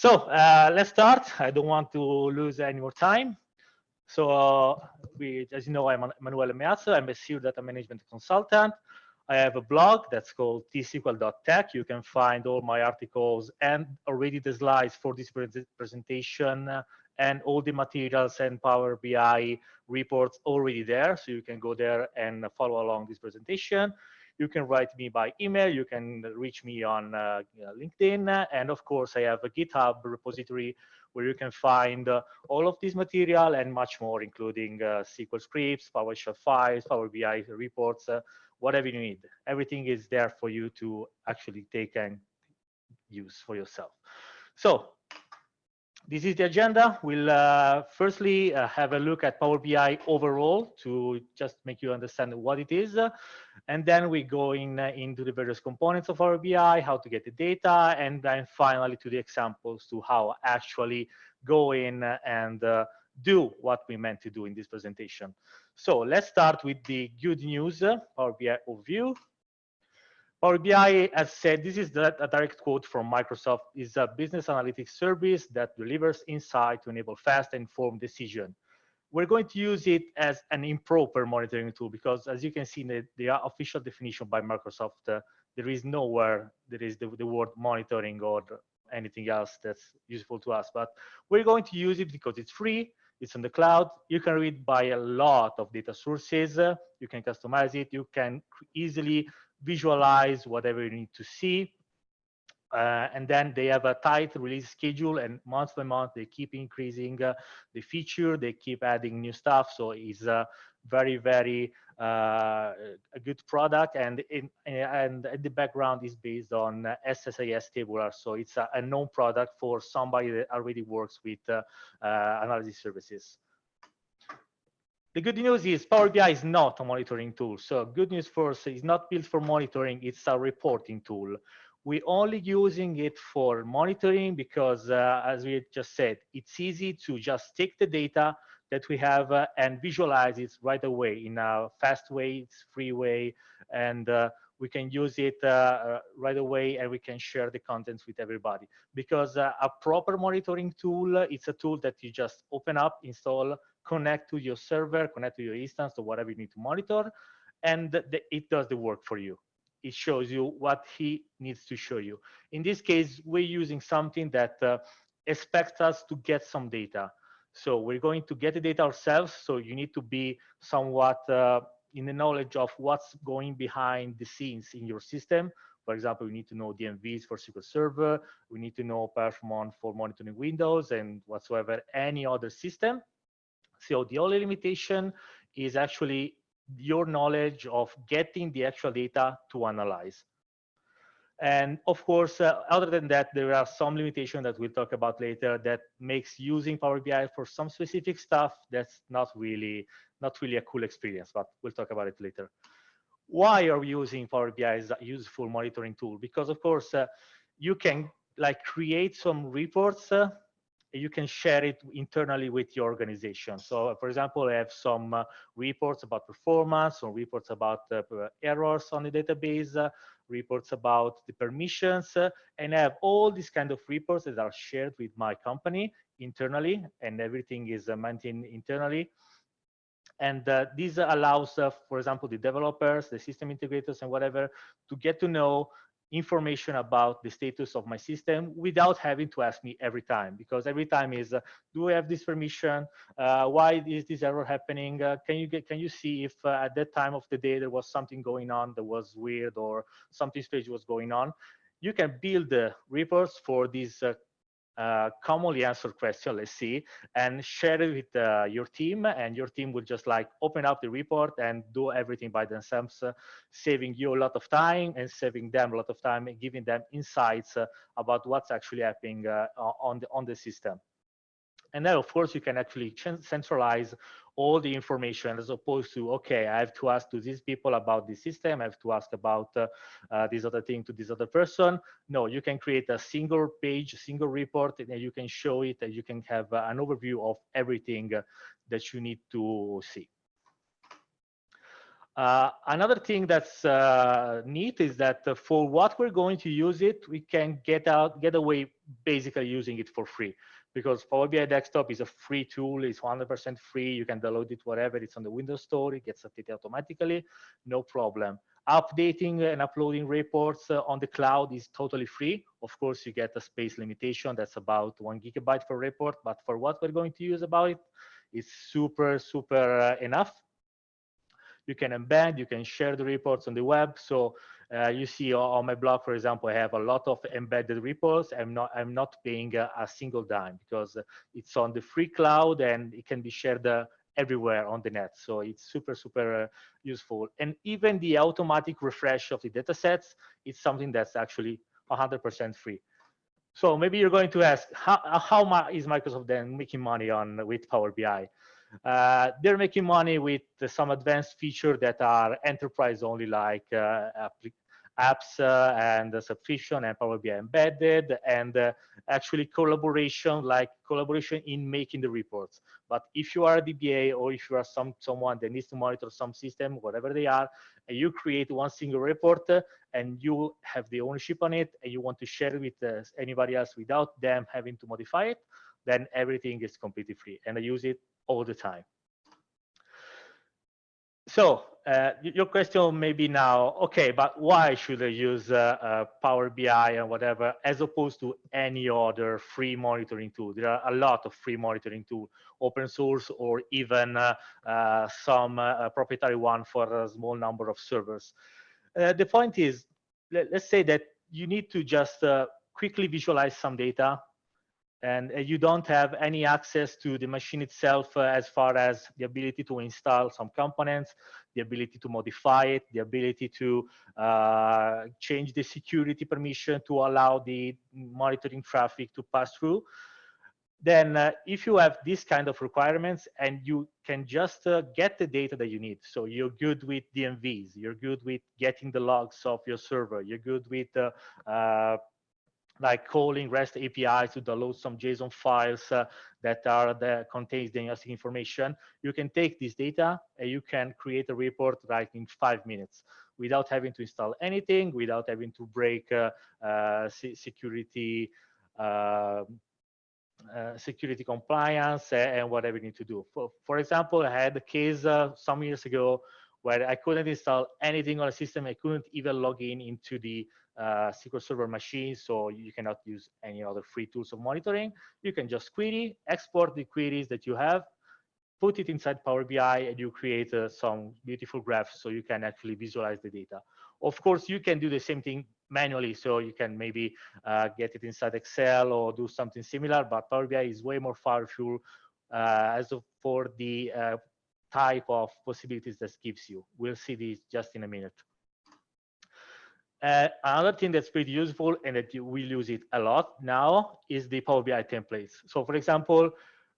So let's start. I don't want to lose any more time. So as you know, I'm Emanuele Meazzo. I'm a senior data management consultant. I have a blog that's called tsql.tech. You can find all my articles and already the slides for this presentation and all the materials and Power BI reports already there. So you can go there and follow along this presentation. You can write me by email. You can reach me on LinkedIn. And of course, I have a GitHub repository where you can find all of this material and much more, including SQL scripts, PowerShell files, Power BI reports, whatever you need. Everything is there for you to actually take and use for yourself. So this is the agenda. We'll firstly have a look at Power BI overall to just make you understand what it is. And then we go into the various components of Power BI, how to get the data, and then finally to the examples to how actually go in and do what we meant to do in this presentation. So let's start with the good news, Power BI overview. Power BI, as said, this is a direct quote from Microsoft, is a business analytics service that delivers insight to enable fast and informed decision. We're going to use it as an improper monitoring tool because, as you can see in the official definition by Microsoft, there is nowhere there is the word monitoring or anything else that's useful to us. But we're going to use it because it's free, it's on the cloud. You can read by a lot of data sources. You can customize it. You can easily visualize whatever you need to see. And then they have a tight release schedule, and month by month they keep increasing the feature, they keep adding new stuff. So it's a very a good product, and the background is based on SSIS tabular. So it's a known product for somebody that already works with analysis services. The good news is Power BI is not a monitoring tool. So good news first, it's not built for monitoring, it's a reporting tool. We're only using it for monitoring because, as we just said, it's easy to just take the data that we have and visualize it right away in a fast way, it's free way, and we can use it right away, and we can share the contents with everybody. Because a proper monitoring tool, it's a tool that you just open up, install, connect to your server, connect to your instance, or whatever you need to monitor, and it does the work for you. It shows you what he needs to show you. In this case, we're using something that expects us to get some data. So we're going to get the data ourselves. So you need to be somewhat in the knowledge of what's going behind the scenes in your system. For example, we need to know DMVs for SQL Server. We need to know Perfmon for monitoring Windows and whatsoever any other system. So the only limitation is actually your knowledge of getting the actual data to analyze. And of course, other than that, there are some limitations that we'll talk about later that makes using Power BI for some specific stuff that's not really a cool experience, but we'll talk about it later. Why are we using Power BI as a useful monitoring tool? Because of course, you can create some reports you can share it internally with your organization. So for example, I have some reports about performance, or reports about errors on the database, reports about the permissions, and I have all these kind of reports that are shared with my company internally, and everything is maintained internally. And this allows, for example, the developers, the system integrators, and whatever, to get to know information about the status of my system without having to ask me every time, because every time is do I have this permission, why is this error happening, can you see if at that time of the day there was something going on that was weird or something strange was going on. You can build reports for these commonly answered question, let's see, and share it with your team, and your team will just open up the report and do everything by themselves, saving you a lot of time and saving them a lot of time and giving them insights about what's actually happening on the system. And then, of course, you can actually centralize all the information as opposed to, okay, I have to ask to these people about this system, I have to ask about this other thing to this other person. No, you can create a single page, single report, and you can show it, and you can have an overview of everything that you need to see. Another thing that's neat is that for what we're going to use it, we can get away basically using it for free, because Power BI Desktop is a free tool. It's 100% free. You can download it wherever. It's on the Windows Store. It gets updated automatically, no problem. Updating and uploading reports on the cloud is totally free. Of course, you get a space limitation. That's about 1 GB per report. But for what we're going to use about it, it's super enough. You can embed, you can share the reports on the web. So you see on my blog, for example, I have a lot of embedded reports. I'm not paying a single dime, because it's on the free cloud and it can be shared everywhere on the net. So it's super useful. And even the automatic refresh of the data sets, it's something that's actually 100% free. So maybe you're going to ask, how is Microsoft then making money with Power BI? They're making money with some advanced features that are enterprise only, like apps and subscription and Power BI embedded, and actually collaboration in making the reports. But if you are a DBA, or if you are someone that needs to monitor some system, whatever they are, and you create one single report and you have the ownership on it, and you want to share it with anybody else without them having to modify it, then everything is completely free, and I use it all the time. So your question may be now, okay, but why should I use Power BI and whatever, as opposed to any other free monitoring tool? There are a lot of free monitoring tools, open source, or even some proprietary one for a small number of servers. The point is, let's say that you need to just quickly visualize some data, and you don't have any access to the machine itself as far as the ability to install some components, the ability to modify it, the ability to change the security permission to allow the monitoring traffic to pass through. Then if you have this kind of requirements and you can just get the data that you need, so you're good with DMVs, you're good with getting the logs of your server, you're good with like calling REST APIs to download some JSON files that contains diagnostic information, you can take this data and you can create a report like in 5 minutes without having to install anything, without having to break security security compliance and whatever you need to do. For example, I had a case some years ago where I couldn't install anything on a system. I couldn't even log into the SQL Server machine, so you cannot use any other free tools of monitoring. You can just query, export the queries that you have, put it inside Power BI, and you create some beautiful graphs so you can actually visualize the data. Of course, you can do the same thing manually, so you can maybe get it inside Excel or do something similar, but Power BI is way more powerful for the type of possibilities that gives you. We'll see this just in a minute. Another thing that's pretty useful and that you will use it a lot now is the Power BI templates. So for example,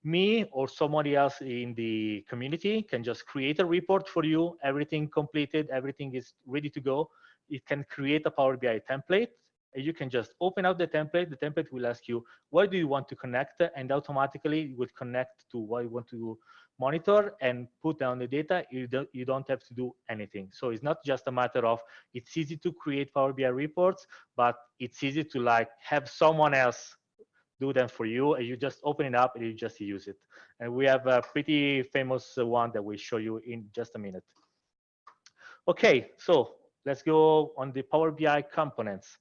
me or somebody else in the community can just create a report for you, everything completed, everything is ready to go. It can create a Power BI template. And you can just open up the template will ask you, what do you want to connect? And automatically it will connect to what you want to monitor and put down the data. You don't have to do anything. So it's not just a matter of, it's easy to create Power BI reports, but it's easy to like have someone else do them for you, and you just open it up and you just use it. And we have a pretty famous one that we'll show you in just a minute. Okay, so let's go on the Power BI components.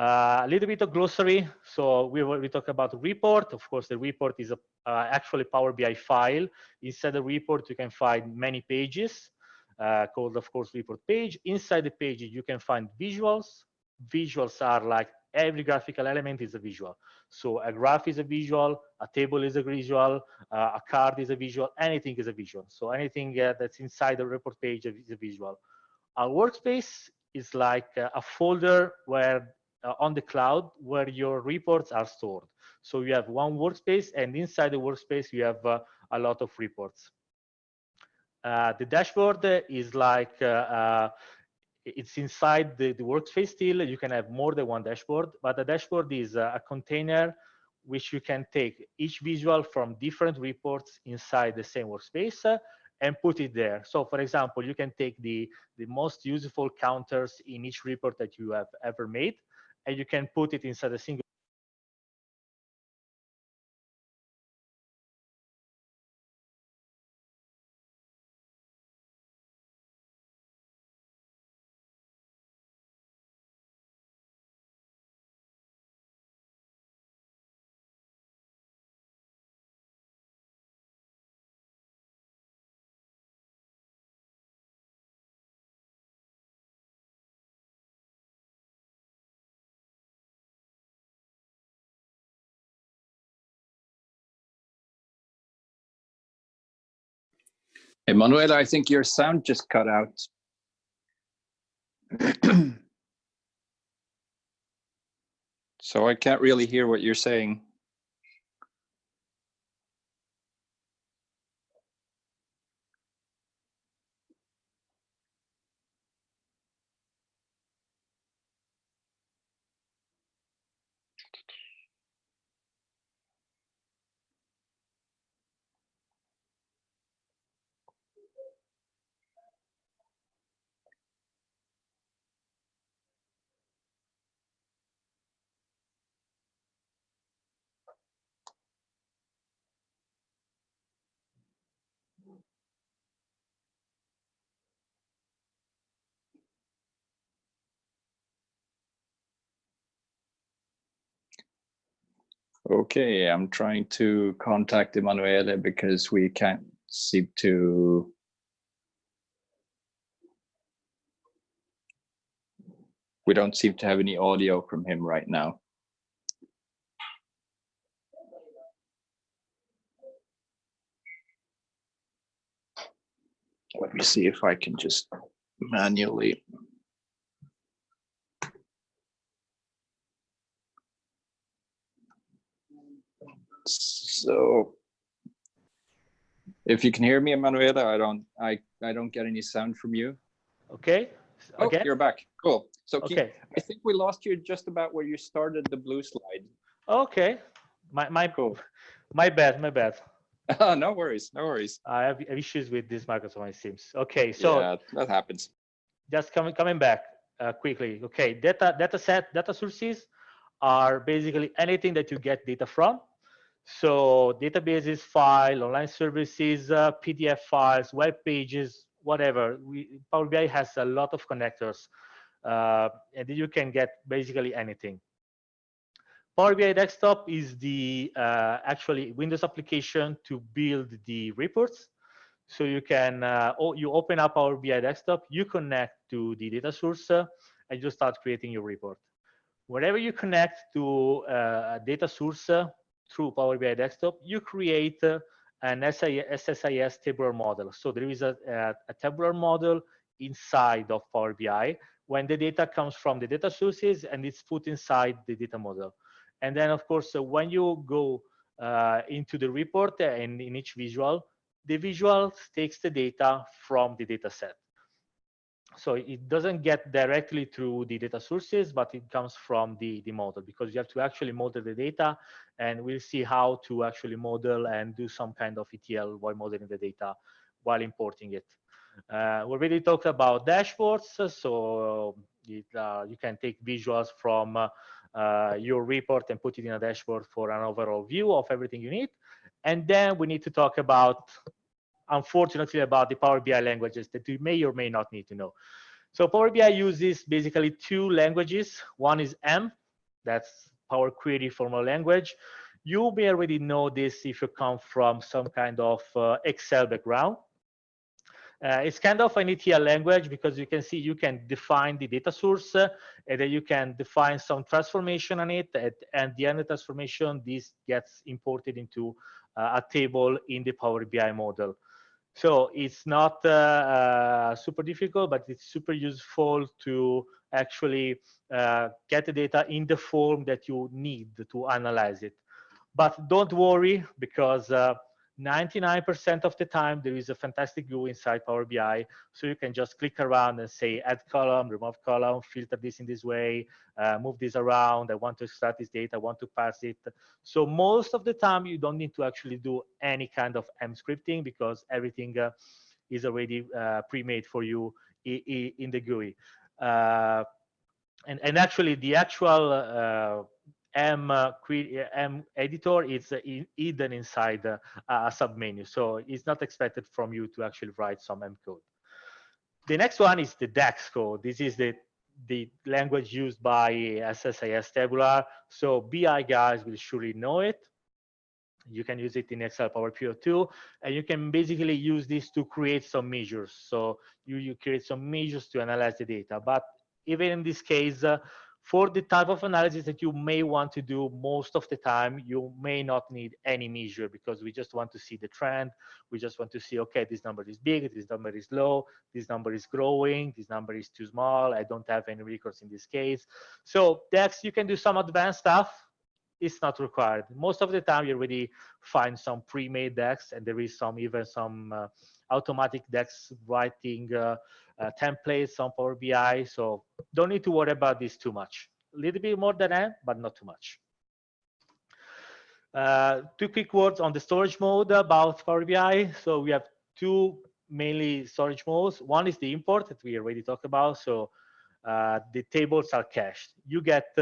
A little bit of glossary. So we talk about report. Of course, the report is actually Power BI file. Inside the report, you can find many pages called, of course, report page. Inside the page, you can find visuals. Visuals are like every graphical element is a visual. So a graph is a visual, a table is a visual, a card is a visual, anything is a visual. So anything that's inside the report page is a visual. A workspace is like a folder where on the cloud where your reports are stored. So you have one workspace, and inside the workspace you have a lot of reports. The dashboard is like it's inside the workspace still. You can have more than one dashboard, but the dashboard is a container which you can take each visual from different reports inside the same workspace, and put it there. So for example, you can take the most useful counters in each report that you have ever made, and you can put it inside a single. Emanuele, I think your sound just cut out. So I can't really hear what you're saying. Okay, I'm trying to contact Emanuele because we can't seem to. We don't seem to have any audio from him right now. Let me see if I can just manually. So if you can hear me, Emanuele, I don't get any sound from you. Okay. Okay. Oh, you're back. Cool. So okay. I think we lost you just about where you started the blue slide. Okay. Cool. My bad. Oh, no worries. I have issues with this microphone, it seems. Okay, so yeah, that happens. Just coming back quickly. Okay, data sources are basically anything that you get data from. So databases, file, online services, PDF files, web pages, whatever. Power BI has a lot of connectors, and you can get basically anything. Power BI Desktop is the actually Windows application to build the reports. So you can you open up Power BI Desktop, you connect to the data source, and you start creating your report. Whenever you connect to a data source through Power BI Desktop, you create an SSIS tabular model. So there is a tabular model inside of Power BI when the data comes from the data sources and it's put inside the data model. And then, of course, when you go into the report and in each visual, the visual takes the data from the data set. So it doesn't get directly through the data sources, but it comes from the model, because you have to actually model the data, and we'll see how to actually model and do some kind of ETL while modeling the data while importing it. We already talked about dashboards, so you can take visuals from your report and put it in a dashboard for an overall view of everything you need. And then we need to talk about, unfortunately, about the Power BI languages that you may or may not need to know. So Power BI uses basically two languages. One is M, that's Power Query Formal Language. You may already know this if you come from some kind of Excel background. It's kind of an ETL language because you can see you can define the data source and then you can define some transformation on it. And the end of transformation, this gets imported into a table in the Power BI model. So it's not super difficult, but it's super useful to actually get the data in the form that you need to analyze it. But don't worry, because 99% of the time there is a fantastic view inside Power BI, so you can just click around and say add column, remove column, filter this in this way, move this around, I want to extract this data, I want to parse it. So most of the time you don't need to actually do any kind of M scripting, because everything is already pre-made for you in the GUI. And actually, the actual M editor is hidden inside a submenu, so it's not expected from you to actually write some M code. The next one is the DAX code. This is the language used by SSIS Tabular. So BI guys will surely know it. You can use it in Excel, Power BI too, and you can basically use this to create some measures. So you create some measures to analyze the data. But even in this case, for the type of analysis that you may want to do most of the time, you may not need any measure, because we just want to see the trend. We just want to see, okay, this number is big, this number is low, this number is growing, this number is too small, I don't have any records in this case. So DAX, you can do some advanced stuff. It's not required. Most of the time, you already find some pre-made DAX, and there is even some automatic DAX writing templates on Power BI. So don't need to worry about this too much. A little bit more than that, but not too much. Two quick words on the storage mode about Power BI. So we have two mainly storage modes. One is the import that we already talked about. So the tables are cached. You get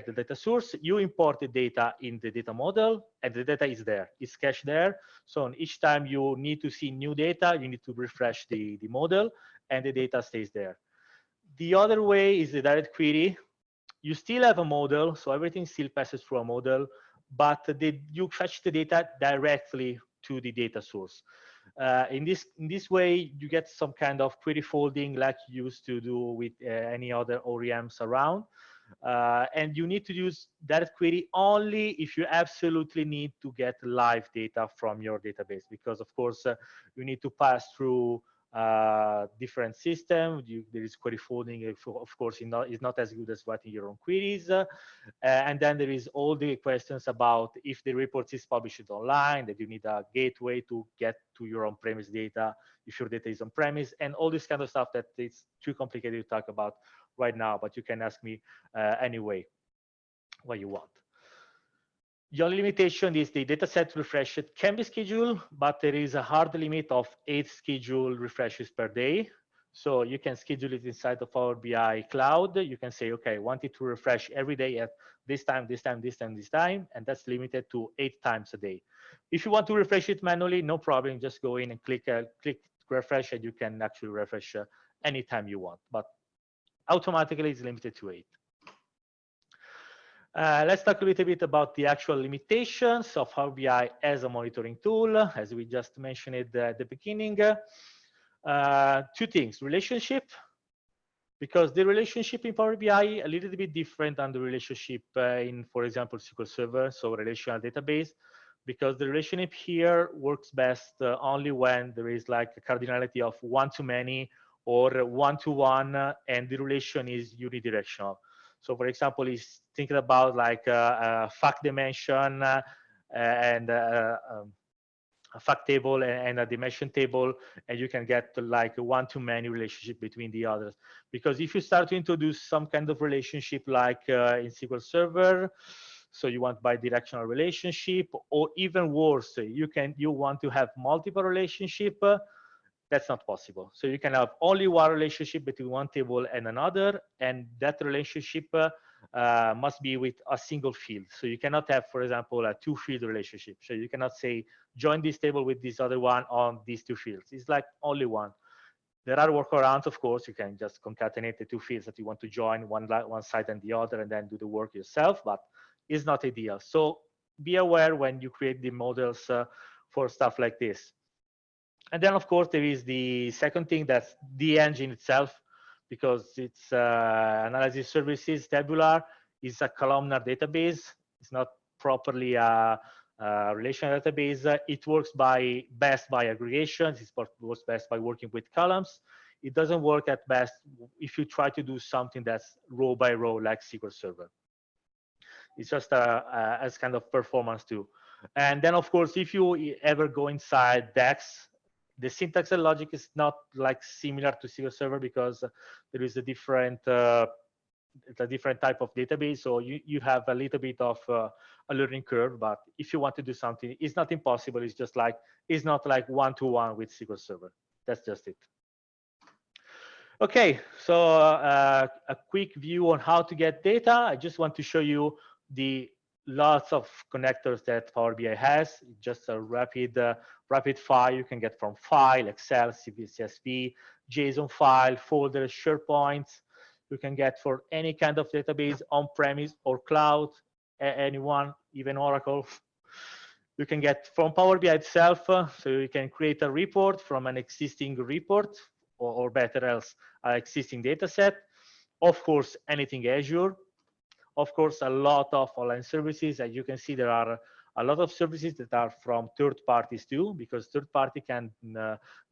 the data source, you import the data in the data model, and the data is there. It's cached there. So each time you need to see new data, you need to refresh the model, and the data stays there. The other way is the direct query. You still have a model, so everything still passes through a model, but you fetch the data directly to the data source. In this way, you get some kind of query folding like you used to do with any other ORMs around. And you need to use that query only if you absolutely need to get live data from your database, because of course you need to pass through different systems. There is query folding, of course, is not as good as writing your own queries. And then there is all the questions about if the report is published online, that you need a gateway to get to your on-premise data, if your data is on-premise, and all this kind of stuff that it's too complicated to talk about right now, but you can ask me anyway what you want. The only limitation is the dataset refresh can be scheduled, but there is a hard limit of 8 scheduled refreshes per day. So you can schedule it inside the Power BI cloud. You can say, okay, I want it to refresh every day at this time, this time, this time, this time, and that's limited to 8 times a day. If you want to refresh it manually, no problem. Just go in and click refresh, and you can actually refresh anytime you want. But automatically, it's limited to 8. Let's talk a little bit about the actual limitations of Power BI as a monitoring tool, as we just mentioned it at the beginning. Two things: relationship, because the relationship in Power BI a little bit different than the relationship in, for example, SQL Server, so relational database, because the relationship here works best only when there is like a cardinality of one-to-many or one-to-one, and the relation is unidirectional. So for example, he's thinking about like a fact dimension and a fact table and a dimension table, and you can get like a one-to-many relationship between the others. Because if you start to introduce some kind of relationship like in SQL Server, so you want bidirectional relationship, or even worse, you want to have multiple relationship, that's not possible. So you can have only one relationship between one table and another, and that relationship must be with a single field. So you cannot have, for example, a two-field relationship. So you cannot say, join this table with this other one on these two fields. It's like only one. There are workarounds, of course. You can just concatenate the two fields that you want to join, one side and the other, and then do the work yourself, but it's not ideal. So be aware when you create the models for stuff like this. And then, of course, there is the second thing, that's the engine itself, because it's analysis services tabular is a columnar database. It's not properly a relational database. It works best by aggregations. It works best by working with columns. It doesn't work at best if you try to do something that's row by row like SQL Server. It's just as kind of performance too. And then, of course, if you ever go inside DAX, the syntax and logic is not like similar to SQL Server, because there is a different type of database. So you have a little bit of a learning curve. But if you want to do something, it's not impossible. It's just like, it's not like one-to-one with SQL Server. That's just it. Okay, so a quick view on how to get data. I just want to show you the lots of connectors that Power BI has. Just a rapid file you can get from file, Excel, CSV, JSON file, folders, SharePoint. You can get for any kind of database, on-premise or cloud, anyone, even Oracle. You can get from Power BI itself, so you can create a report from an existing report, or better else, existing data set. Of course, anything Azure. Of course, a lot of online services. As you can see, there are a lot of services that are from third parties too, because third party can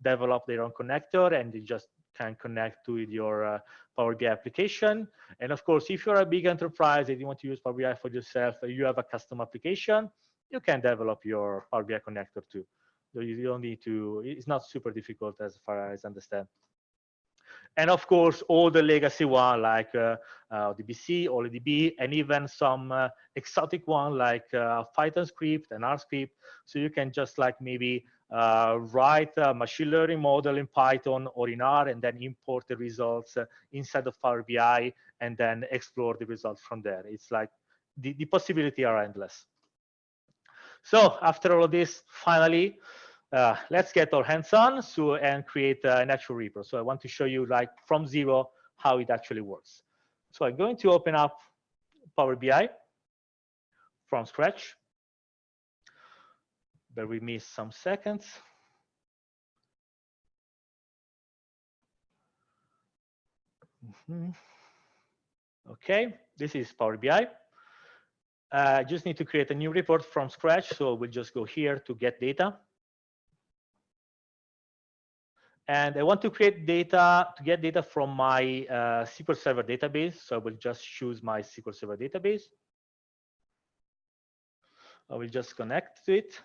develop their own connector and they just can connect to your Power BI application. And of course, if you're a big enterprise and you want to use Power BI for yourself, you have a custom application, you can develop your Power BI connector too. So you don't need to, it's not super difficult as far as I understand. And of course, all the legacy one like DBC, OLEDB, and even some exotic one like Python script and R script. So you can just like maybe write a machine learning model in Python or in R and then import the results inside of Power BI and then explore the results from there. It's like the possibilities are endless. So after all of this, finally, let's get our hands on and create an actual report. So I want to show you like from zero how it actually works. So I'm going to open up Power BI from scratch. Bear with me some seconds. Okay, this is Power BI. I just need to create a new report from scratch. So we'll just go here to get data. And I want to create data, to get data from my SQL Server database. So I will just choose my SQL Server database. I will just connect to it.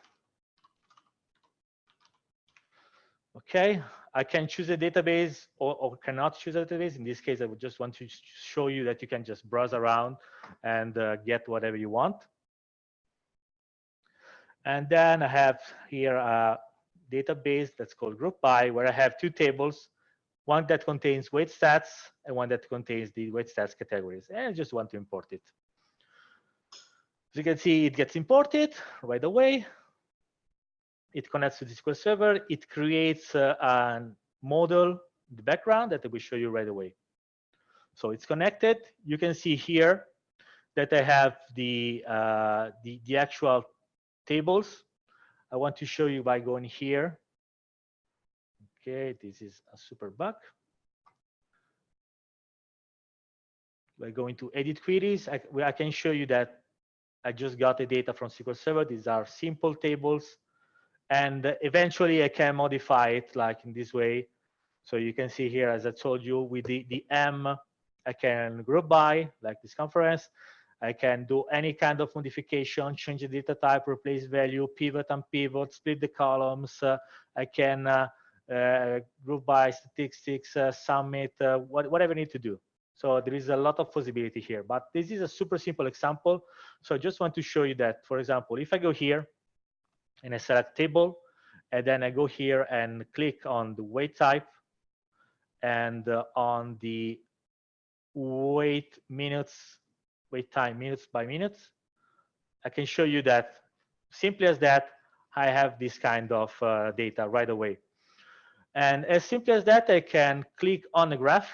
Okay, I can choose a database or cannot choose a database. In this case, I would just want to show you that you can just browse around and get whatever you want. And then I have here a database that's called GroupBy, where I have two tables, one that contains weight stats and one that contains the weight stats categories. And I just want to import it. As you can see, it gets imported right away. It connects to the SQL Server. It creates a model in the background that I will show you right away. So it's connected. You can see here that I have the actual tables. I want to show you by going here. Okay, this is a super bug. By going to edit queries, I can show you that I just got the data from SQL Server. These are simple tables. And eventually I can modify it like in this way. So you can see here, as I told you, with the M, I can group by like this conference. I can do any kind of modification, change the data type, replace value, pivot and pivot, split the columns. I can group by statistics, submit, whatever I need to do. So there is a lot of possibility here, but this is a super simple example. So I just want to show you that, for example, if I go here and I select table, and then I go here and click on the weight type and on the weight minutes, wait time minutes by minutes, I can show you that simply as that, I have this kind of data right away. And as simply as that, I can click on the graph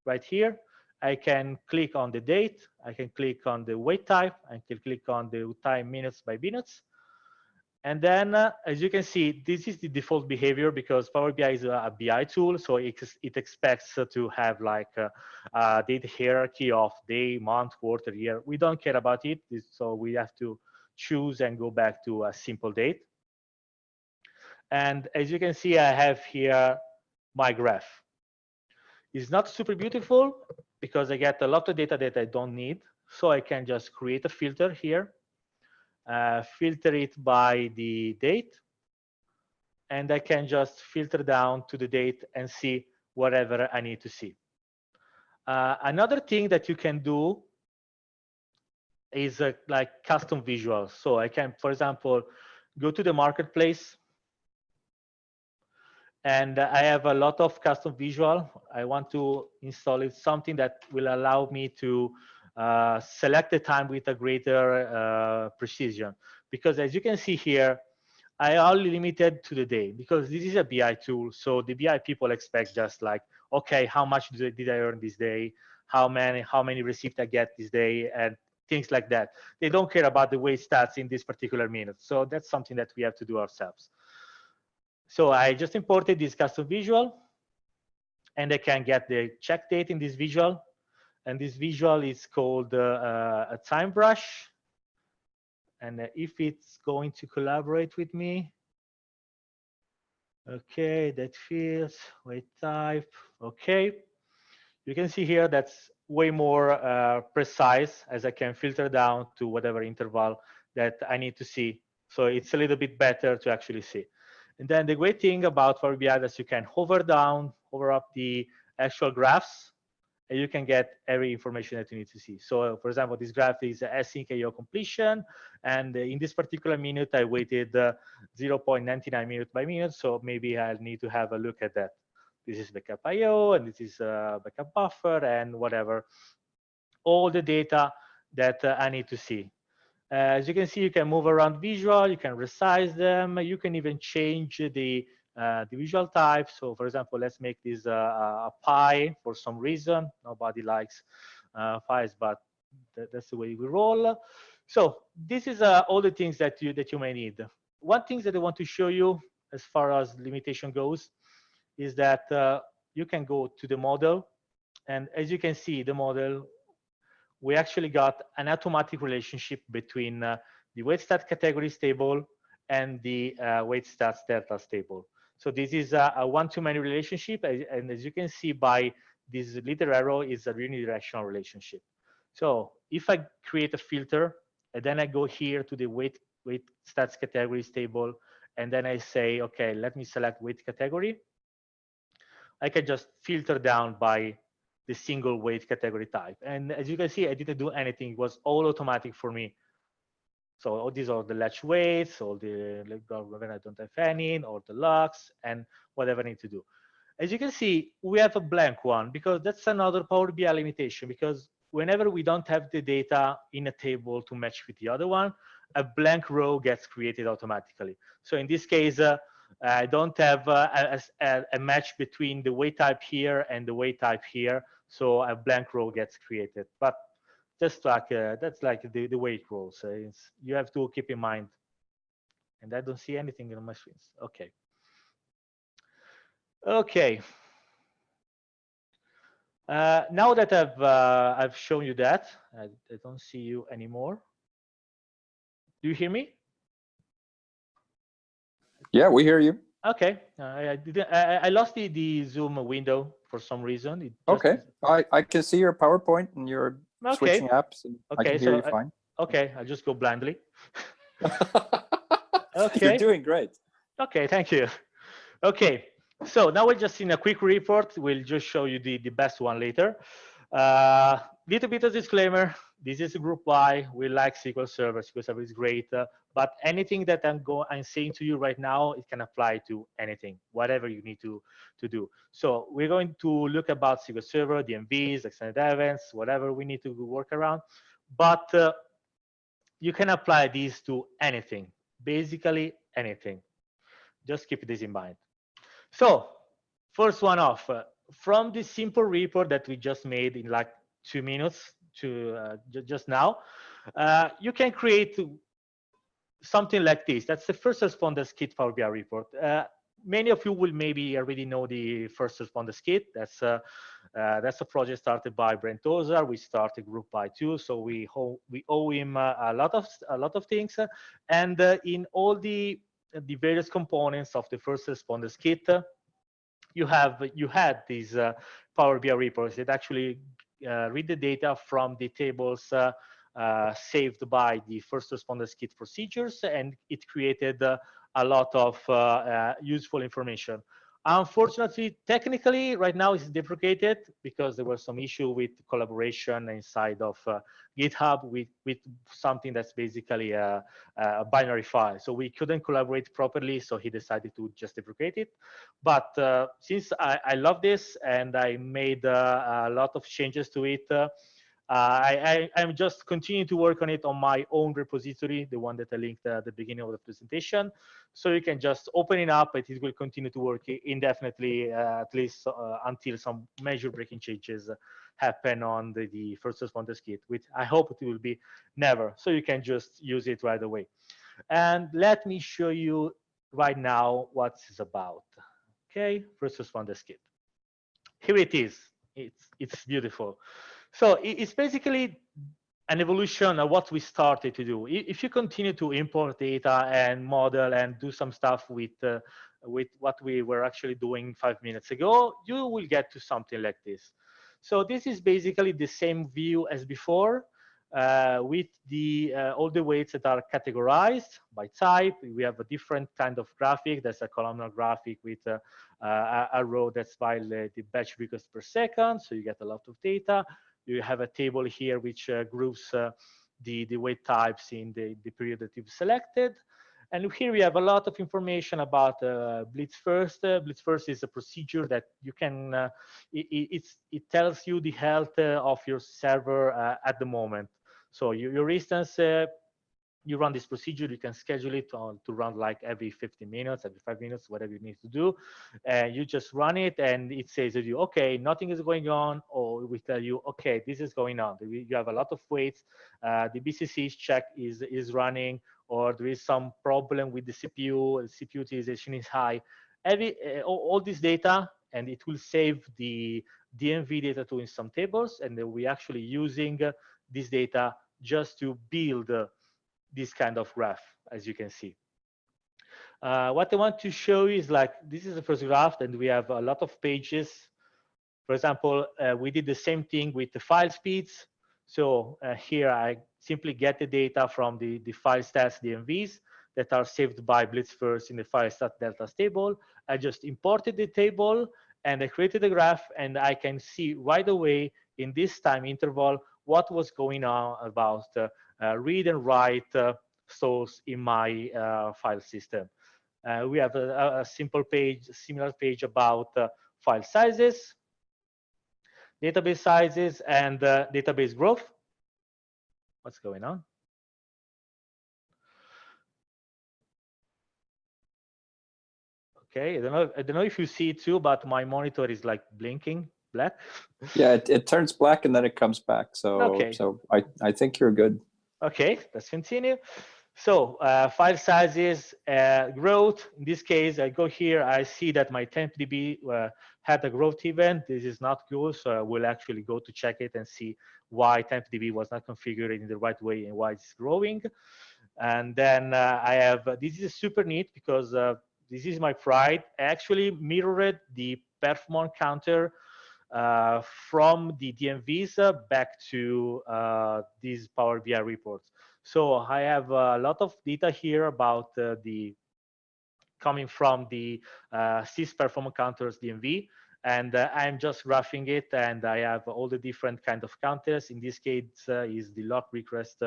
right here. I can click on the date. I can click on the weight type. I can click on the time minutes by minutes. And then, as you can see, this is the default behavior because Power BI is a BI tool. So it expects to have like a data hierarchy of day, month, quarter, year. We don't care about it. So we have to choose and go back to a simple date. And as you can see, I have here my graph. It's not super beautiful because I get a lot of data that I don't need. So I can just create a filter here. Filter it by the date, and I can just filter down to the date and see whatever I need to see. Another thing that you can do is like custom visuals. So I can, for example, go to the marketplace And I have a lot of custom visual. I want to install it, something that will allow me to select the time with a greater precision. Because as you can see here, I only limited to the day because this is a BI tool. So the BI people expect just like, okay, how much did I earn this day? How many receipts I get this day, and things like that. They don't care about the weight stats in this particular minute. So that's something that we have to do ourselves. So I just imported this custom visual, and I can get the check date in this visual. And this visual is called a time brush. And if it's going to collaborate with me, okay, that fields, weight type, okay. You can see here that's way more precise, as I can filter down to whatever interval that I need to see. So it's a little bit better to actually see. And then the great thing about Power BI is you can hover down, hover up the actual graphs, and you can get every information that you need to see. So for example, this graph is async AO completion. And in this particular minute, I waited 0.99 minute by minute. So maybe I'll need to have a look at that. This is backup IO, and this is backup buffer, and whatever. All the data that I need to see. As you can see, you can move around visual, you can resize them, you can even change the visual type. So for example, let's make this a pie for some reason. Nobody likes pies, but that's the way we roll. So this is all the things that you may need. One thing that I want to show you as far as limitation goes is that you can go to the model, and as you can see, the model, we actually got an automatic relationship between the weight stat categories table and the weight stats deltas table. So this is a one-to-many relationship, and as you can see by this little arrow, is a unidirectional relationship. So if I create a filter, and then I go here to the weight stats categories table, and then I say, okay, let me select weight category, I can just filter down by the single weight category type. And as you can see, I didn't do anything. It was all automatic for me. So all these are the latch weights, all the when I don't have any, or the locks, and whatever I need to do. As you can see, we have a blank one because that's another Power BI limitation, because whenever we don't have the data in a table to match with the other one, a blank row gets created automatically. So in this case, I don't have a match between the weight type here and the weight type here, so a blank row gets created. But just like that's like the way it rolls. You have to keep in mind. And I don't see anything on my screens. Okay. Okay. Now that I've shown you that, I don't see you anymore. Do you hear me? Yeah, we hear you. Okay. I lost the Zoom window for some reason. Okay. I can see your PowerPoint and you're switching apps. And I can hear you fine. Okay. I'll just go blindly. Okay. You're doing great. Okay. Thank you. Okay. So now we're just in a quick report. We'll just show you the best one later. Little bit of disclaimer. This is a GroupBy. We like SQL Server. SQL Server is great. But anything that I'm saying to you right now, it can apply to anything, whatever you need to do. So we're going to look about SQL Server, DMVs, extended events, whatever we need to work around. But you can apply these to anything, basically anything. Just keep this in mind. So first one off, from this simple report that we just made in like 2 minutes to just now, you can create something like this. That's the first responders kit Power BI report. Many of you will maybe already know the first responders kit. That's a project started by Brent Ozar. We started GroupBy too, so we owe him a lot of things. And in all the various components of the first responders kit, you had these Power BI reports that actually read the data from the tables saved by the first responders kit procedures, and it created a lot of useful information. Unfortunately, technically, right now it's deprecated because there was some issue with collaboration inside of GitHub with something that's basically a binary file. So we couldn't collaborate properly, so he decided to just deprecate it. But since I love this and I made a lot of changes to it, I'm just continuing to work on it on my own repository, the one that I linked at the beginning of the presentation. So you can just open it up, and it will continue to work indefinitely, at least until some major breaking changes happen on the first responders kit, which I hope it will be never. So you can just use it right away. And let me show you right now what it's about. Okay, first responders kit. Here it is. It's beautiful. So it's basically an evolution of what we started to do. If you continue to import data and model and do some stuff with what we were actually doing 5 minutes ago, you will get to something like this. So this is basically the same view as before, with all the weights that are categorized by type. We have a different kind of graphic. That's a columnar graphic with a row that's by the batch request per second. So you get a lot of data. You have a table here which groups the weight types in the period that you've selected. And here we have a lot of information about Blitz First. Blitz First is a procedure that you can, it tells you the health of your server at the moment. So your instance, you run this procedure, you can schedule it to run like every 15 minutes, every 5 minutes, whatever you need to do. And you just run it and it says to you, okay, nothing is going on, or we tell you, okay, this is going on. You have a lot of weights, the BCC check is running, or there is some problem with the CPU utilization is high. All this data, and it will save the DMV data to in some tables, and then we're actually using this data just to build this kind of graph, as you can see. What I want to show you is like, this is the first graph, and we have a lot of pages. For example, we did the same thing with the file speeds. So here I simply get the data from the file stats DMVs that are saved by Blitz First in the file stat deltas table. I just imported the table and I created a graph, and I can see right away in this time interval what was going on about read and write source in my file system. We have a simple page, similar page about file sizes, database sizes, and database growth. What's going on? Okay, I don't know if you see it too, but my monitor is like blinking black. Yeah, it turns black and then it comes back. So, okay. So I think you're good. Okay, let's continue. So file sizes, growth. In this case, I go here, I see that my tempdb had a growth event. This is not good, so I will actually go to check it and see why tempdb was not configured in the right way and why it's growing. And then I have, this is super neat because this is my pride. I actually mirrored the performance counter from the DMVs back to these Power BI reports. So I have a lot of data here about coming from the sys performance counters DMV, and I'm just graphing it, and I have all the different kind of counters. In this case, is the lock request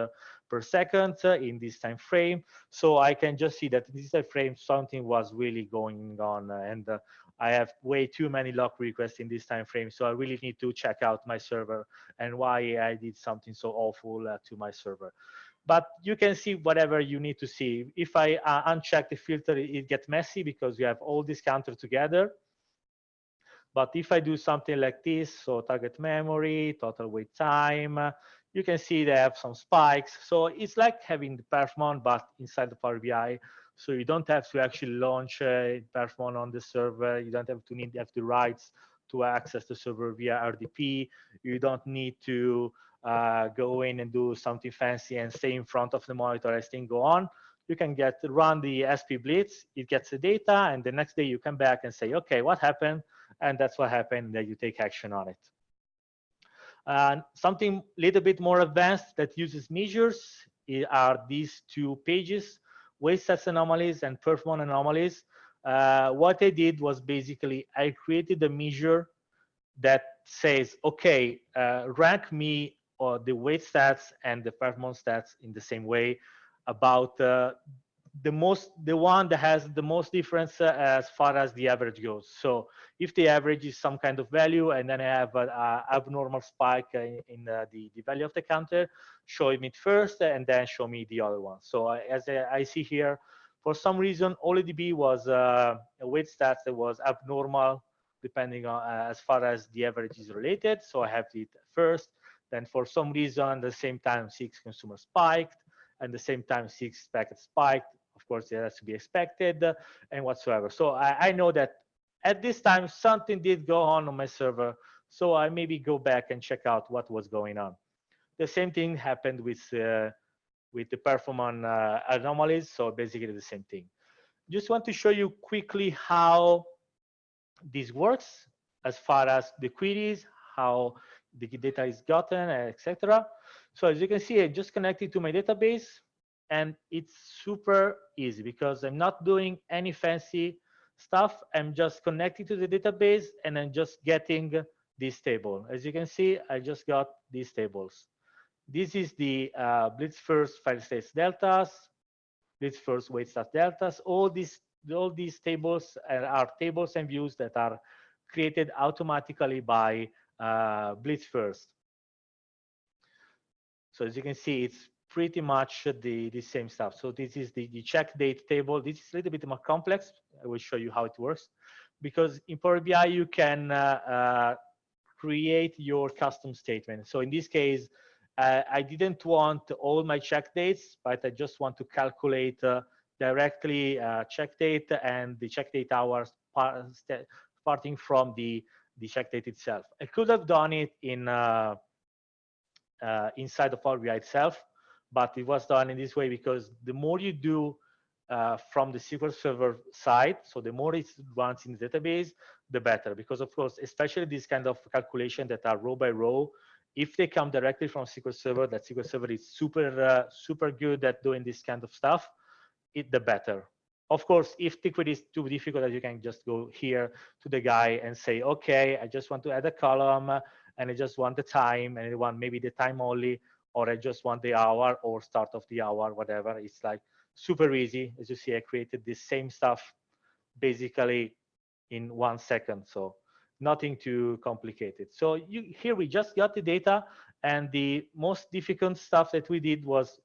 per second in this time frame. So I can just see that in this time frame something was really going on, and I have way too many lock requests in this time frame. So I really need to check out my server and why I did something so awful to my server. But you can see whatever you need to see. If I uncheck the filter, it gets messy because you have all these counters together. But if I do something like this, so target memory, total wait time, you can see they have some spikes. So it's like having the Perfmon, but inside the Power BI. So you don't have to actually launch Perfmon on the server. You don't have to have the rights to access the server via RDP. You don't need to go in and do something fancy and stay in front of the monitor as things go on. You can run the SP Blitz, it gets the data, and the next day you come back and say, okay, what happened? And that's what happened, that you take action on it. Something a little bit more advanced that uses measures are these two pages, weight sets anomalies and performance anomalies. What I did was basically I created a measure that says, okay, rank me or the weight stats and the performance stats in the same way about the one that has the most difference as far as the average goes. So if the average is some kind of value and then I have an abnormal spike in the value of the counter, show it first and then show me the other one. So as I see here, for some reason, OLEDB was a weight stats that was abnormal depending on as far as the average is related. So I have it first. Then for some reason, the same time 6 consumer spiked, and the same time 6 packets spiked. Of course, it has to be expected and whatsoever. So I know that at this time something did go on my server. So I maybe go back and check out what was going on. The same thing happened with the performance anomalies. So basically the same thing. Just want to show you quickly how this works as far as the queries, how the data is gotten, etc. So as you can see, I just connected to my database, and it's super easy because I'm not doing any fancy stuff. I'm just connecting to the database and I'm just getting this table. As you can see, I just got these tables. This is the Blitz first file states deltas, Blitz first weight stats deltas. All these tables are tables and views that are created automatically by Blitz first. So as you can see, it's pretty much the same stuff. So this is the check date table. This is a little bit more complex. I will show you how it works. Because in Power BI, you can create your custom statement. So in this case, I didn't want all my check dates, but I just want to calculate directly check date and the check date hours starting from the check date itself. I could have done it in inside of Power BI itself, but it was done in this way because the more you do from the SQL Server side, so the more it runs in the database, the better. Because of course, especially these kind of calculation that are row by row, if they come directly from SQL Server, that SQL Server is super good at doing this kind of stuff, the better. Of course, if the query is too difficult, you can just go here to the guy and say, okay, I just want to add a column and I just want the time and I want maybe the time only, or I just want the hour or start of the hour, whatever. It's like super easy. As you see, I created this same stuff basically in 1 second. So nothing too complicated. So here we just got the data, and the most difficult stuff that we did was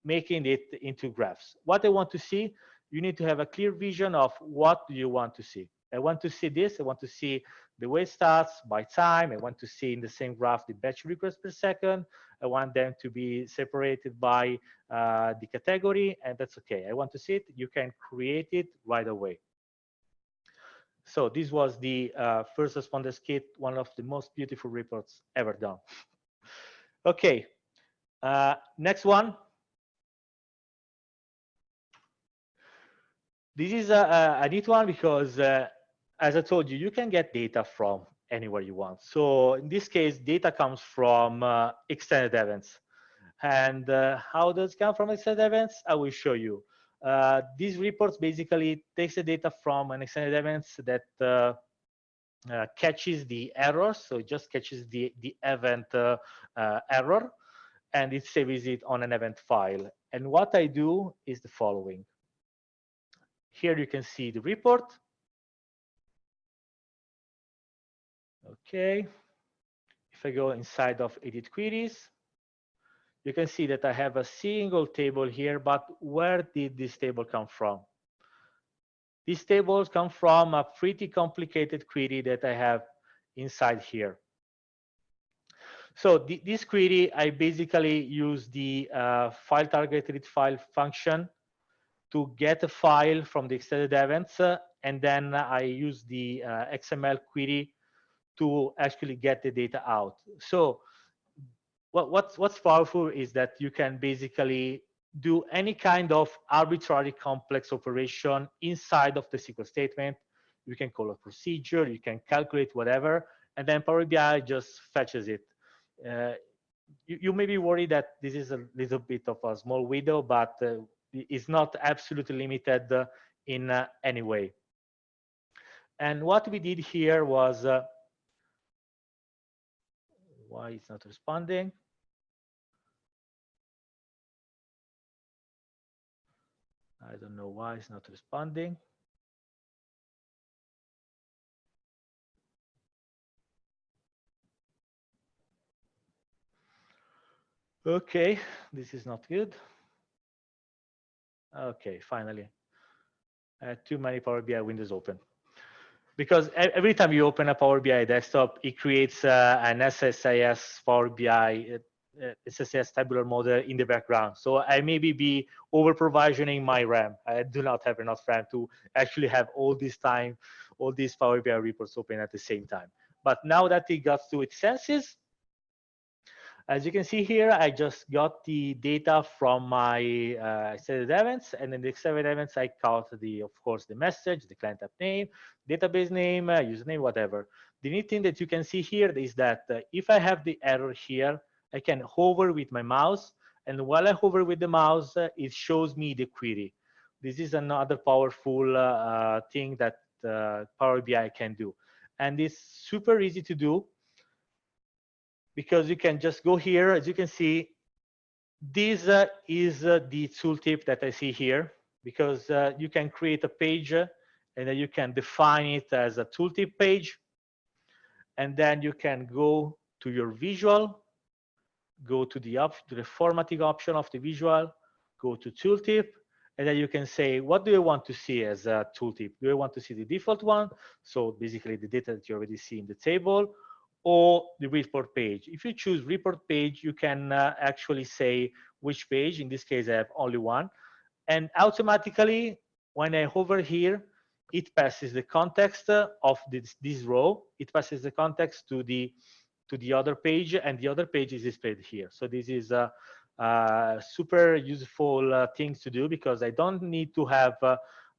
making it into graphs. What I want to see, you need to have a clear vision of what do you want to see. I want to see this. I want to see the weight stats by time. I want to see in the same graph the batch requests per second. I want them to be separated by the category, and that's okay. I want to see it. You can create it right away. So this was the first responders kit, one of the most beautiful reports ever done. Okay, next one. This is a neat one because, as I told you, you can get data from anywhere you want. So in this case, data comes from extended events. And how does it come from extended events? I will show you. These reports basically takes the data from an extended events that catches the errors. So it just catches the event error, and it saves it on an event file. And what I do is the following. Here you can see the report. Okay. If I go inside of edit queries, you can see that I have a single table here, but where did this table come from? These tables come from a pretty complicated query that I have inside here. So this query, I basically use the file targeted file function to get a file from the extended events, and then I use the XML query to actually get the data out. So what's powerful is that you can basically do any kind of arbitrary complex operation inside of the SQL statement. You can call a procedure, you can calculate whatever, and then Power BI just fetches it. You may be worried that this is a little bit of a small window, but it's not absolutely limited in any way. And what we did here was, why it's not responding? I don't know why it's not responding. Okay, this is not good. Okay, finally. Too many Power BI windows open. Because every time you open a Power BI desktop, it creates an SSIS Power BI, SSIS tabular model in the background. So I maybe be over provisioning my RAM. I do not have enough RAM to actually have all this time, all these Power BI reports open at the same time. But now that it got to its senses, as you can see here, I just got the data from my extended events, and in the extended events, I caught of course, the message, the client app name, database name, username, whatever. The neat thing that you can see here is that if I have the error here, I can hover with my mouse, and while I hover with the mouse, it shows me the query. This is another powerful thing that Power BI can do, and it's super easy to do, because you can just go here. As you can see, this is the tooltip that I see here, because you can create a page and then you can define it as a tooltip page, and then you can go to your visual, go to the formatting option of the visual, go to tooltip, and then you can say, what do I want to see as a tooltip? Do I want to see the default one? So basically the data that you already see in the table, or the report page. If you choose report page, you can actually say which page. In this case, I have only one. And automatically, when I hover here, it passes the context of this row. It passes the context to the other page, and the other page is displayed here. So this is a super useful things to do, because I don't need to have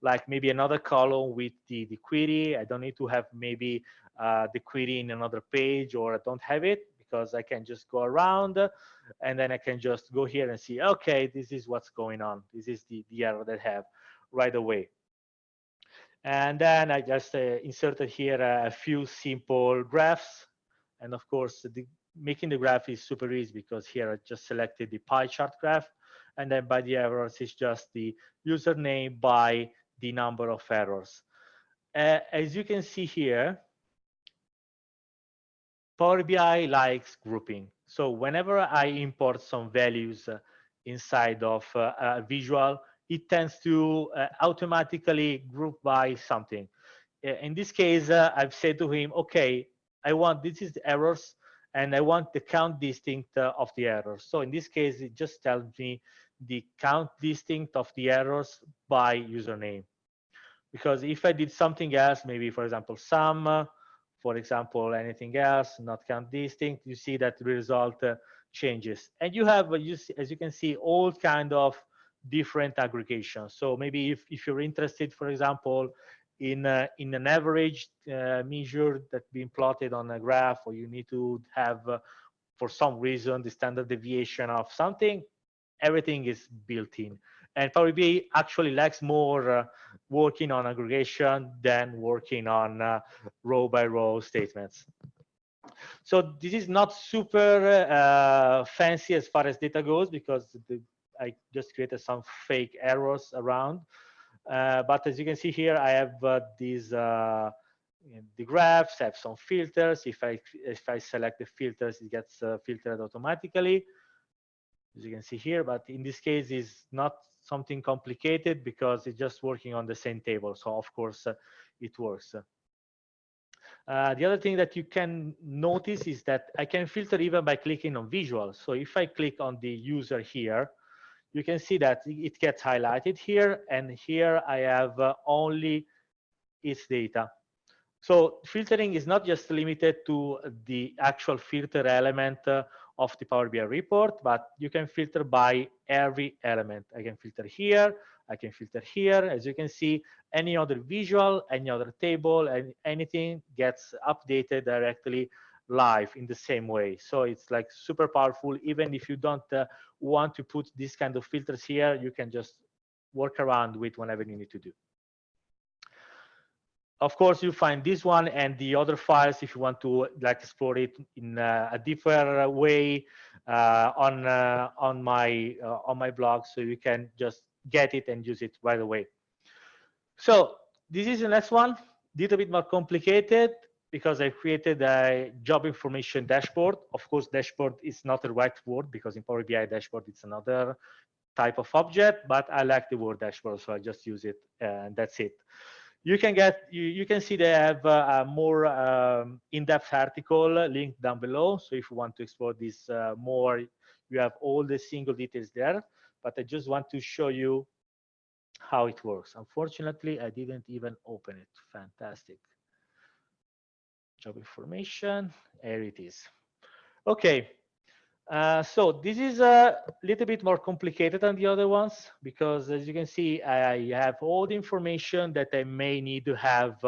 like maybe another column with the query. I don't need to have maybe the query in another page, or I don't have it, because I can just go around and then I can just go here and see, okay, this is what's going on. This is the error that I have right away. And then I just inserted here a few simple graphs. And of course, making the graph is super easy, because here I just selected the pie chart graph. And then by the errors, it's just the username by the number of errors. As you can see here, Power BI likes grouping. So whenever I import some values inside of a visual, it tends to automatically group by something. In this case, I've said to him, okay, this is the errors, and I want the count distinct of the errors. So in this case, it just tells me the count distinct of the errors by username. Because if I did something else, maybe for example, sum, for example, anything else, not count distinct, you see that the result changes. And you have, as you can see, all kind of different aggregations. So maybe if you're interested, for example, in an average measure that's being plotted on a graph, or you need to have, for some reason, the standard deviation of something, everything is built in. And Power BI actually likes more working on aggregation than working on row by row statements. So this is not super fancy as far as data goes, because I just created some fake errors around. But as you can see here, I have these the graphs. I have some filters. If I select the filters, it gets filtered automatically, as you can see here. But in this case, is not something complicated, because it's just working on the same table. So of course, it works. The other thing that you can notice is that I can filter even by clicking on visual. So if I click on the user here, you can see that it gets highlighted here, and here I have only its data. So filtering is not just limited to the actual filter element of the Power BI report, but you can filter by every element. I can filter here, I can filter here. As you can see, any other visual, any other table, and anything gets updated directly live in the same way. So it's like super powerful. Even if you don't want to put this kind of filters here, you can just work around with whenever you need to do. Of course, you find this one and the other files if you want to like explore it in a different way on my blog, so you can just get it and use it right away. So this is the next one, little bit more complicated because I created a job information dashboard. Of course, dashboard is not the right word because in Power BI dashboard it's another type of object, but I like the word dashboard, so I just use it and that's it. You can get you can see they have a more in-depth article linked down below. So if you want to explore this more, you have all the single details there. But I just want to show you how it works. Unfortunately, I didn't even open it. Fantastic. Job information. Here it is. Okay. So this is a little bit more complicated than the other ones because, as you can see, I have all the information that I may need to have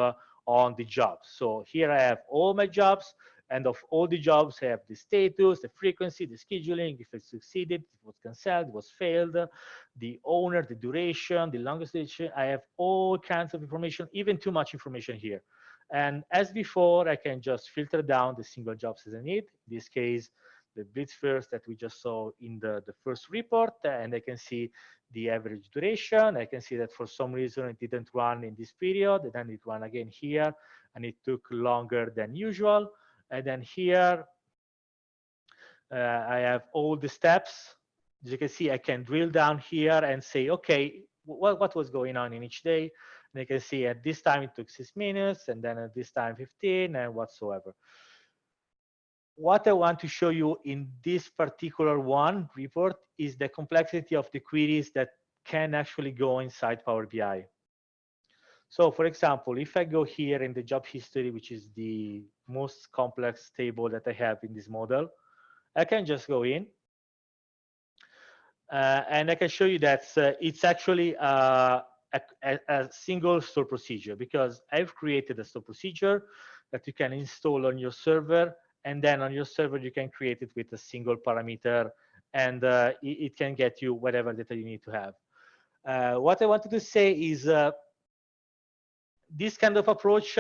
on the job. So here I have all my jobs, and of all the jobs, I have the status, the frequency, the scheduling, if it succeeded, if it was canceled, it was failed, the owner, the duration, the longest duration. I have all kinds of information, even too much information here. And as before, I can just filter down the single jobs as I need. In this case, the blitz first that we just saw in the first report, and I can see the average duration. I can see that for some reason it didn't run in this period, and then it ran again here, and it took longer than usual. And then here, I have all the steps. As you can see, I can drill down here and say, okay, what was going on in each day? And you can see at this time it took 6 minutes, and then at this time 15, and whatsoever. What I want to show you in this particular one report is the complexity of the queries that can actually go inside Power BI. So for example, if I go here in the job history, which is the most complex table that I have in this model, I can just go in and I can show you that it's actually a single store procedure because I've created a store procedure that you can install on your server, and then on your server you can create it with a single parameter, and it can get you whatever data you need to have. What I wanted to say is this kind of approach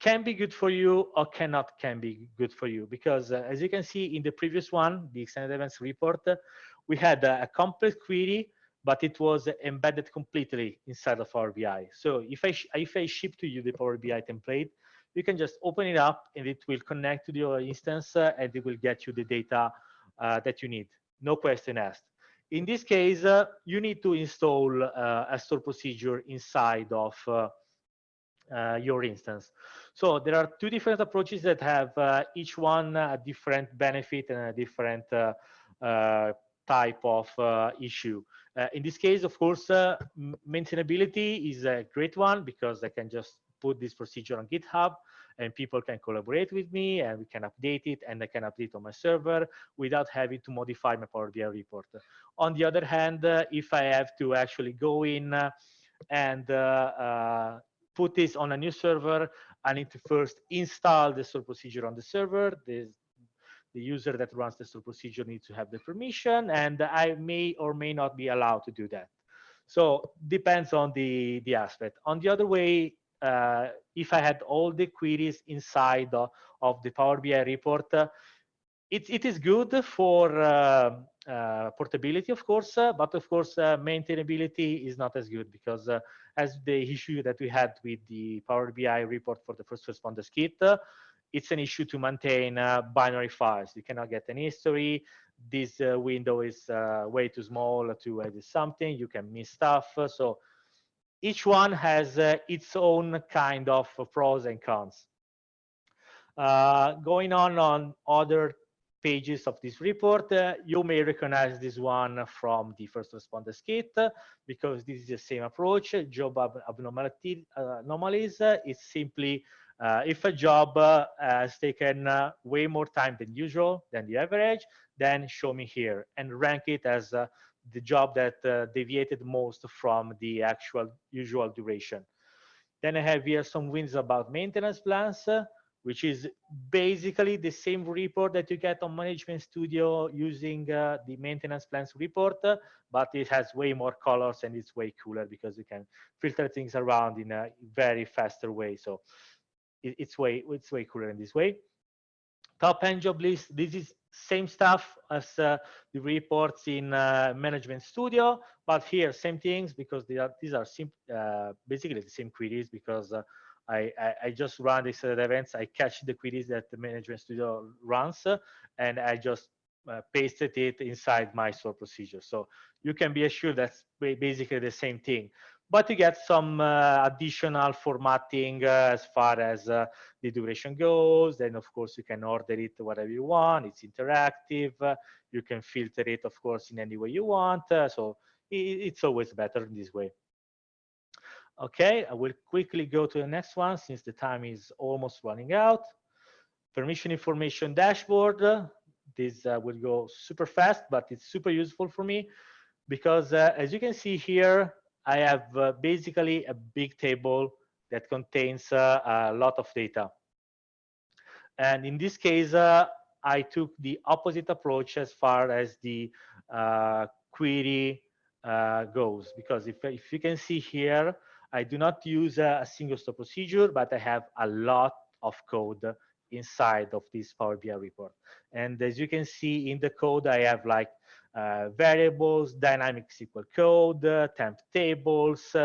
can be good for you or can be good for you because as you can see in the previous one, the extended events report, we had a complex query, but it was embedded completely inside of Power BI. So if I ship to you the Power BI template, you can just open it up and it will connect to your instance and it will get you the data that you need. No question asked. In this case, you need to install a store procedure inside of your instance. So there are two different approaches that have each one a different benefit and a different type of issue. In this case, of course, maintainability is a great one because I can just put this procedure on GitHub and people can collaborate with me and we can update it and I can update on my server without having to modify my Power BI report. On the other hand, if I have to actually go in and put this on a new server, I need to first install the store procedure on the server. The user that runs the store procedure needs to have the permission, and I may or may not be allowed to do that. So depends on the aspect. On the other way, if I had all the queries inside of the Power BI report, it is good for portability, of course, but of course, maintainability is not as good because as the issue that we had with the Power BI report for the first responders kit, it's an issue to maintain binary files. You cannot get any history. This window is way too small to edit something. You can miss stuff. So each one has its own kind of pros and cons. Going on other pages of this report, you may recognize this one from the first responders kit because this is the same approach. Job anomalies is simply if a job has taken way more time than usual, than the average, then show me here and rank it as the job that deviated most from the actual usual duration. Then I have here some wins about maintenance plans. which is basically the same report that you get on Management Studio using the maintenance plans report, but it has way more colors and it's way cooler because you can filter things around in a very faster way. So it's way cooler in this way. Top end job list. This is same stuff as the reports in Management Studio, but here same things because these are basically the same queries because I just run these events. I catch the queries that the Management Studio runs, and I just pasted it inside my store procedure. So you can be assured that's basically the same thing, but you get some additional formatting as far as the duration goes. Then of course you can order it whatever you want. It's interactive. You can filter it, of course, in any way you want. So it's always better in this way. Okay, I will quickly go to the next one since the time is almost running out. Permission information dashboard. This will go super fast, but it's super useful for me because as you can see here, I have basically a big table that contains a lot of data. And in this case, I took the opposite approach as far as the query goes, because if you can see here, I do not use a single store procedure, but I have a lot of code inside of this Power BI report. And as you can see in the code, I have like variables, dynamic SQL code, temp tables,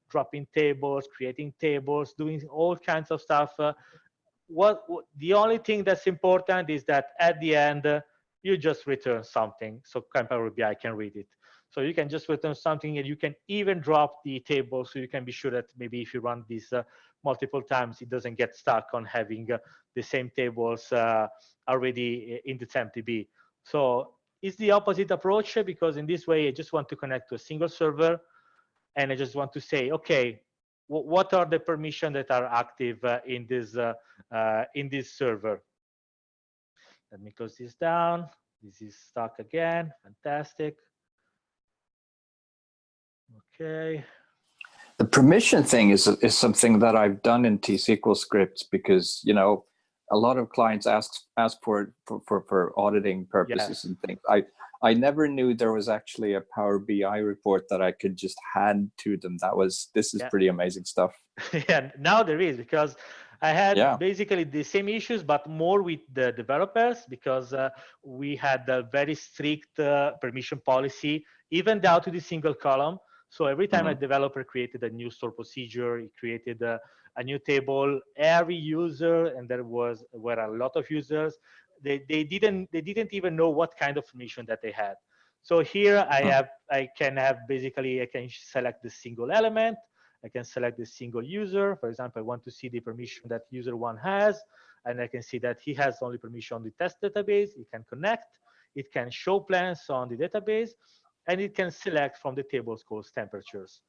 dropping tables, creating tables, doing all kinds of stuff. The only thing that's important is that at the end, you just return something so Power BI can read it. So you can just return something, and you can even drop the table so you can be sure that maybe if you run this multiple times, it doesn't get stuck on having the same tables already in the TempDB. So it's the opposite approach, because in this way, I just want to connect to a single server, and I just want to say, okay, what are the permissions that are active in this server? Let me close this down. This is stuck again. Fantastic. Okay. The permission thing is something that I've done in T-SQL scripts because, you know, a lot of clients ask for it for auditing purposes. Yes. And things. I never knew there was actually a Power BI report that I could just hand to them. This is pretty amazing stuff. Yeah, now there is, because I had basically the same issues, but more with the developers, because we had a very strict permission policy, even down to the single column. So every time a developer created a new store procedure, he created a new table, every user, and there were a lot of users, they didn't even know what kind of permission that they had. So here I can select the single element. I can select the single user. For example, I want to see the permission that user one has, and I can see that he has only permission on the test database. It can connect. It can show plans on the database, and it can select from the tables called temperatures.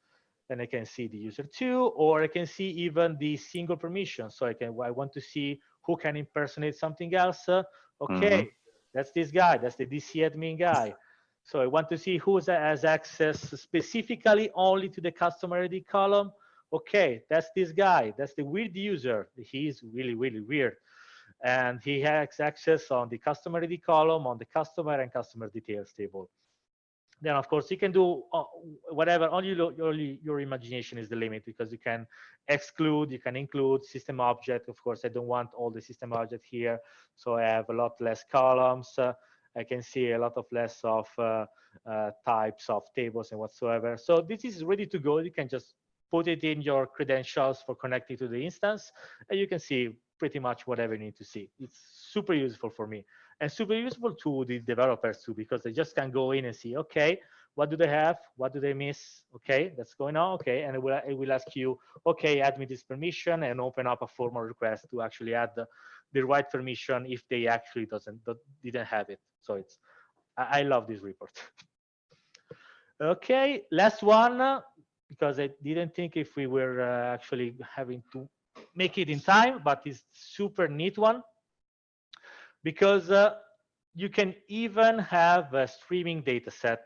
Then I can see the user two, or I can see even the single permission. So I want to see who can impersonate something else. Okay, that's this guy. That's the DC admin guy. So I want to see who has access specifically only to the customer ID column. Okay, that's this guy. That's the weird user. He's really, really weird. And he has access on the customer ID column, on the customer and customer details table. Then, of course, you can do whatever. Only your imagination is the limit, because you can exclude, you can include system object. Of course, I don't want all the system object here, so I have a lot less columns. I can see a lot of less of types of tables and whatsoever. So this is ready to go. You can just put it in your credentials for connecting to the instance, and you can see pretty much whatever you need to see. It's super useful for me, and super useful to the developers too, because they just can go in and see, okay, what do they have? What do they miss? Okay, that's going on. Okay, and it will ask you, okay, add me this permission, and open up a formal request to actually add the right permission if they actually didn't have it. So I love this report. Okay, last one, because I didn't think if we were actually having to make it in time, but it's super neat one, because you can even have a streaming data set.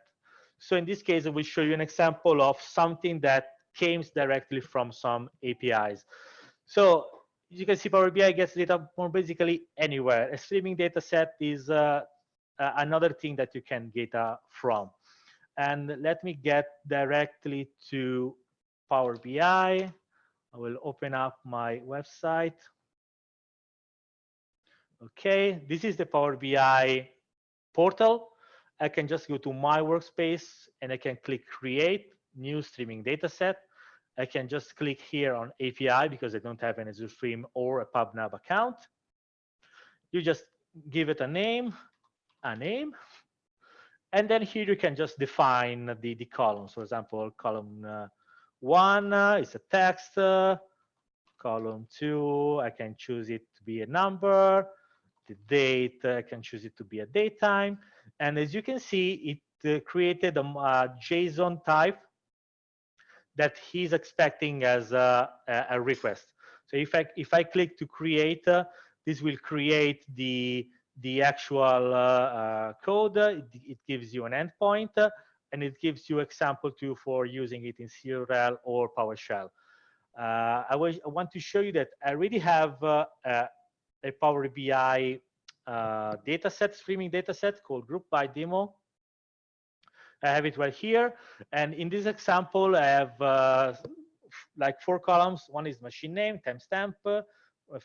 So in this case, I will show you an example of something that came directly from some APIs. So you can see Power BI gets data from basically anywhere. A streaming data set is another thing that you can get from. And let me get directly to Power BI. I will open up my website. Okay, this is the Power BI portal. I can just go to my workspace and I can click create new streaming data set. I can just click here on API because I don't have an Azure Stream or a PubNub account. You just give it a name, and then here you can just define the columns. For example, column 1 is a text, column 2, I can choose it to be a number, the date, I can choose it to be a date time. And as you can see, it created a JSON type that he's expecting as a request. So if I click to create, this will create the actual code. It gives you an endpoint, and it gives you example too for using it in CRL or PowerShell. I want to show you that I already have a Power BI dataset, streaming dataset called GroupBy demo. I have it right here, and in this example, I have like 4 columns. One is machine name, timestamp,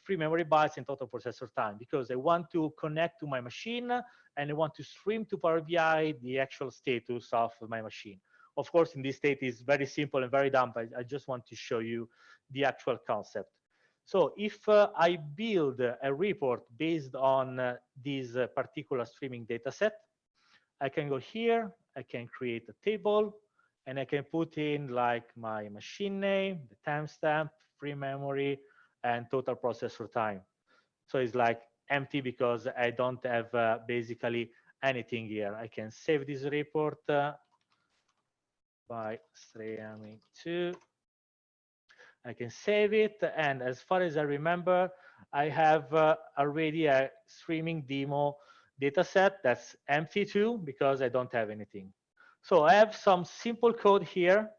free memory bytes, and total processor time, because I want to connect to my machine and I want to stream to Power BI the actual status of my machine. Of course, in this state is very simple and very dumb, but I just want to show you the actual concept. So if I build a report based on this particular streaming data set, I can go here, I can create a table, and I can put in like my machine name, the timestamp, free memory, and total processor time. So it's like empty because I don't have basically anything here. I can save this report by streaming to. I can save it, and as far as I remember, I have already a streaming demo dataset that's empty too, because I don't have anything. So I have some simple code here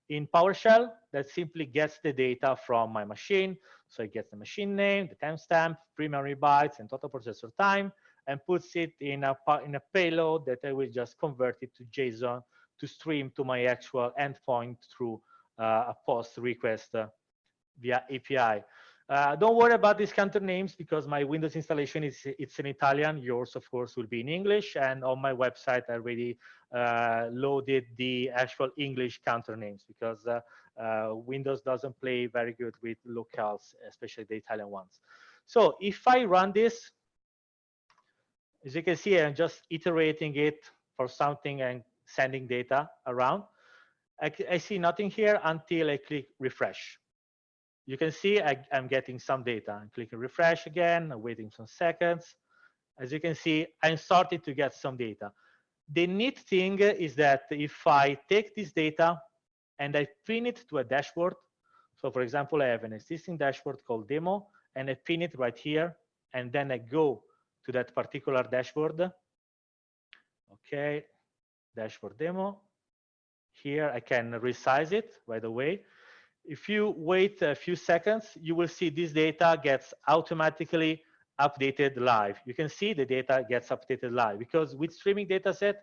in PowerShell that simply gets the data from my machine. So it gets the machine name, the timestamp, free memory bytes, and total processor time, and puts it in a payload that I will just convert it to JSON to stream to my actual endpoint through a post request via API. Don't worry about these counter names because my Windows installation it's in Italian. Yours, of course, will be in English. And on my website, I already loaded the actual English counter names because Windows doesn't play very good with locales, especially the Italian ones. So if I run this, as you can see, I'm just iterating it for something and sending data around. I see nothing here until I click refresh. You can see I'm getting some data. I'm clicking refresh again, I'm waiting some seconds. As you can see, I'm starting to get some data. The neat thing is that if I take this data and I pin it to a dashboard, so for example, I have an existing dashboard called demo, and I pin it right here, and then I go to that particular dashboard. Okay, dashboard demo. Here I can resize it right away. If you wait a few seconds, you will see this data gets automatically updated live. You can see the data gets updated live because with streaming dataset,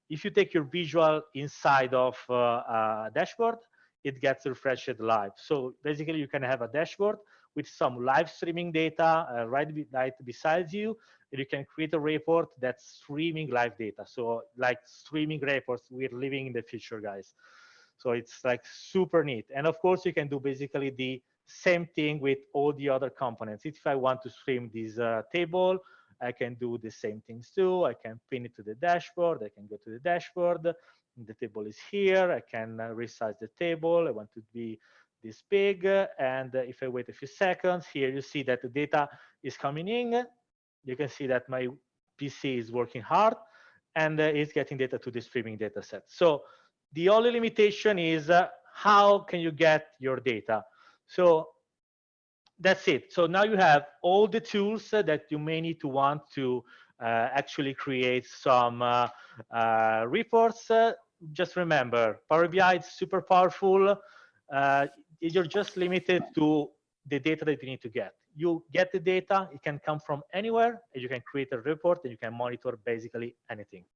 if you take your visual inside of a dashboard, it gets refreshed live. So basically, you can have a dashboard with some live streaming data right beside you, and you can create a report that's streaming live data. So like streaming reports, we're living in the future, guys. So it's like super neat. And of course, you can do basically the same thing with all the other components. If I want to stream this table, I can do the same things too. I can pin it to the dashboard. I can go to the dashboard. The table is here. I can resize the table. I want to be this big. And if I wait a few seconds, here you see that the data is coming in. You can see that my PC is working hard and it's getting data to the streaming data set. So the only limitation is how can you get your data? So that's it. So now you have all the tools that you may need to want to actually create some reports. Just remember, Power BI is super powerful. You're just limited to the data that you need to get. You get the data, it can come from anywhere, and you can create a report and you can monitor basically anything.